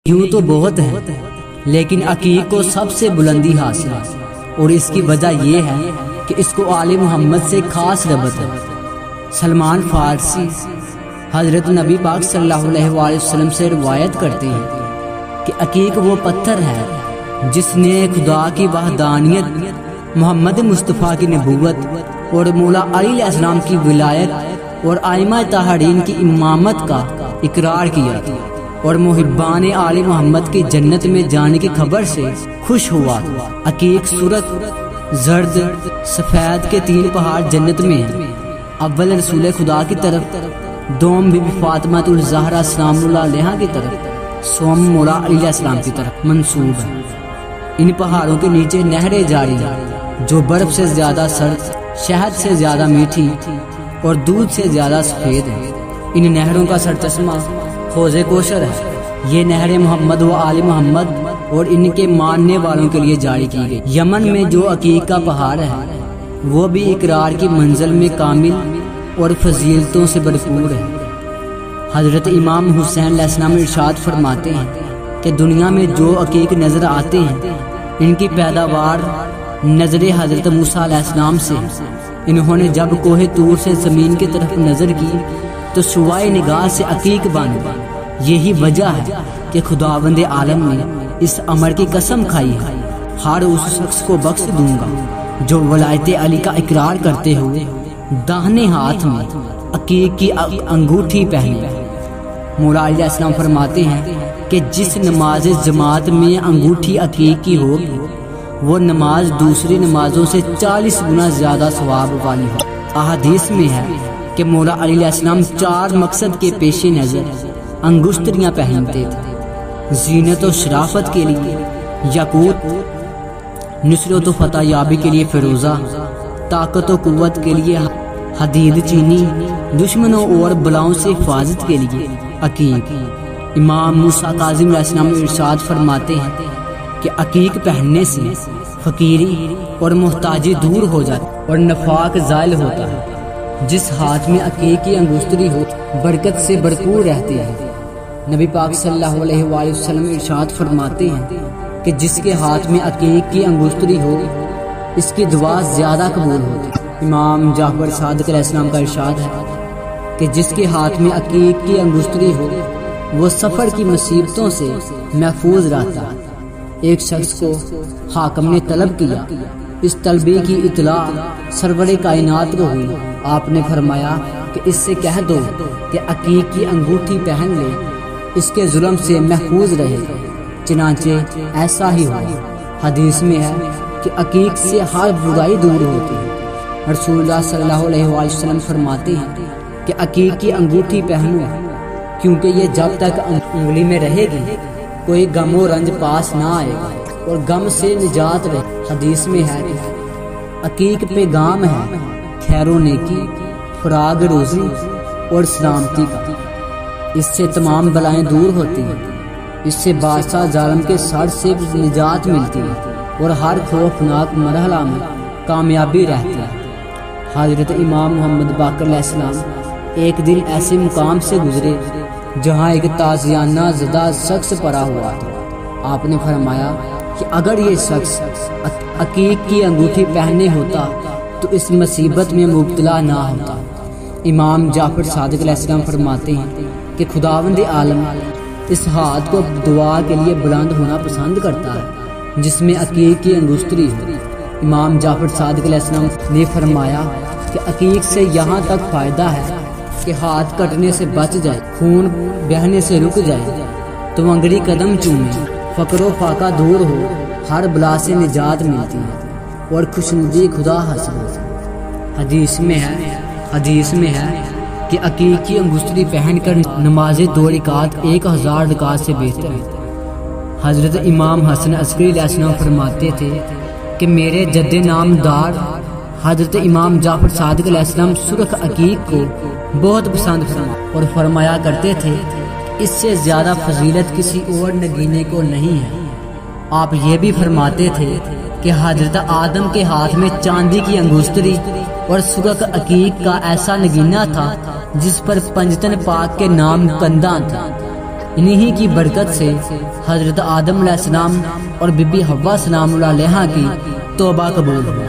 یوں تو بہت ہے لیکن عقیق کو سب سے بلندی حاصل ہے، اور اس کی وجہ یہ ہے کہ اس کو آل محمد سے خاص ربط ہے۔ سلمان فارسی حضرت نبی پاک صلی اللہ علیہ وآلہ وسلم سے روایت کرتے ہیں کہ عقیق وہ پتھر ہے جس نے خدا کی وحدانیت، محمد مصطفیٰ کی نبوت اور مولا علی علیہ السلام کی ولایت اور ائمہ طاہرین کی امامت کا اقرار کیا اور محبان آل محمد کی جنت میں جانے کی خبر سے خوش ہوا۔ عقیق سرخ، زرد، سفید کے 3 پہاڑ جنت میں ہیں۔ اول رسول خدا کی طرف، دوم بی بی فاطمہ الزہرا سلام اللہ علیہا کی طرف، سوم مولا علی علیہ السلام کی طرف منسوب ہے۔ ان پہاڑوں کے نیچے نہریں جاری ہیں جو برف سے زیادہ سرد، شہد سے زیادہ میٹھی اور دودھ سے زیادہ سفید ہیں۔ ان نہروں کا سرچشمہ حوض کوثر ہے۔ یہ نہریں محمد و آل محمد اور ان کے ماننے والوں کے لیے جاری کی گئی۔ یمن میں جو عقیق کا پہاڑ ہے وہ بھی اقرار کی منزل میں کامل اور فضیلتوں سے بھرپور ہے۔ حضرت امام حسین علیہ السلام ارشاد فرماتے ہیں کہ دنیا میں جو عقیق نظر آتے ہیں ان کی پیداوار نظر حضرت موسیٰ علیہ السلام سے۔ انہوں نے جب کوہ طور سے زمین کی طرف نظر کی تو شعاع نگاہ سے عقیق بن گئی۔ یہی وجہ ہے کہ خداوند عالم نے اس امر کی قسم کھائی ہے، ہر اس شخص کو بخش دوں گا جو ولایت علی کا اقرار کرتے ہوئے داہنے ہاتھ میں عقیق کی انگوٹھی پہنے۔ مولا علی علیہ السلام فرماتے ہیں کہ جس نماز جماعت میں انگوٹھی عقیق کی ہوگی وہ نماز دوسری نمازوں سے 40 گنا زیادہ ثواب والی ہو۔ احادیث میں ہے کہ مولا علی علیہ السلام 4 مقصد کے پیش نظر انگشتریاں پہنتے تھے: زینت و شرافت کے لیے یاقوت، نصرت و فتح یابی کے لیے فیروزہ، طاقت و قوت کے لیے حدید چینی، دشمنوں اور بلاؤں سے حفاظت کے لیے عقیق۔ امام موسیٰ کاظم علیہ السلام ارشاد فرماتے ہیں کہ عقیق پہننے سے فقیری اور محتاجی دور ہو جاتی اور نفاق زائل ہوتا ہے۔ جس ہاتھ میں عقیق کی انگشتری ہو برکت سے بھرپور رہتی ہے۔ نبی پاک صلی اللہ علیہ وآلہ وسلم ارشاد فرماتے ہیں کہ جس کے ہاتھ میں عقیق کی انگشتری ہو اس کی دعا زیادہ قبول ہوتی۔ امام جعفر صادق علیہ السلام کا ارشاد ہے کہ جس کے ہاتھ میں عقیق کی انگشتری ہو وہ سفر کی مصیبتوں سے محفوظ رہتا ہے۔ ایک شخص کو حاکم نے طلب کیا، اس طلبی کی اطلاع سرور کائنات کو ہوئی۔ آپ نے فرمایا کہ اس سے کہہ دو کہ عقیق کی انگوٹھی پہن لے، اس کے ظلم سے محفوظ رہے۔ چنانچہ ایسا ہی ہوا۔ حدیث میں ہے کہ عقیق سے ہر برائی دور ہوتی ہے۔ رسول اللہ صلی اللہ علیہ وآلہ وسلم فرماتے ہیں کہ عقیق کی انگوٹھی پہنو کیونکہ یہ جب تک انگلی میں رہے گی کوئی غم و رنج پاس نہ آئے گا اور غم سے نجات رہے۔ حدیث میں ہے کہ عقیق پیغام ہے خیر و نیکی، فراغ روزی اور سلامتی کا۔ اس سے تمام بلائیں دور ہوتی ہیں، اس سے بادشاہ ظالم کے سر سے نجات ملتی ہے اور ہر خوفناک مرحلہ میں کامیابی رہتی ہے۔ حضرت امام محمد باقر علیہ السلام ایک دن ایسے مقام سے گزرے جہاں ایک تازیانہ زدہ شخص پڑا ہوا تھا۔ آپ نے فرمایا کہ اگر یہ شخص عقیق کی انگوٹھی پہنے ہوتا تو اس مصیبت میں مبتلا نہ ہوتا۔ امام جعفر صادق علیہ السلام فرماتے ہیں کہ خداوند عالم اس ہاتھ کو دعا کے لیے بلند ہونا پسند کرتا ہے جس میں عقیق کی انگشتری ہو۔ امام جعفر صادق علیہ السلام نے فرمایا کہ عقیق سے یہاں تک فائدہ ہے کہ ہاتھ کٹنے سے بچ جائے، خون بہنے سے رک جائے تو انگلی قدم چومے، فقر و فاقہ دور ہو، ہر بلا سے نجات ملتی ہے اور خوشنودی خدا حاصل ہوتی ہے۔ حدیث میں ہے کہ عقیق کی انگشتری پہن کر نماز 2 رکعت 1000 رکعت سے بہتر ہے۔ حضرت امام حسن عسکری علیہ السلام فرماتے تھے کہ میرے جد نامدار حضرت امام جعفر صادق علیہ السلام سرخ عقیق کو بہت پسند اور فرمایا کرتے تھے اس سے زیادہ فضیلت کسی اور نگینے کو نہیں ہے۔ آپ یہ بھی فرماتے تھے کہ حضرت آدم کے ہاتھ میں چاندی کی انگشتری اور سرخ عقیق کا ایسا نگینہ تھا جس پر پنجتن پاک کے نام کندہ تھا۔ انہی کی برکت سے حضرت آدم علیہ السلام اور بی بی حوا سلام اللہ علیہا کی توبہ قبول ہوئی۔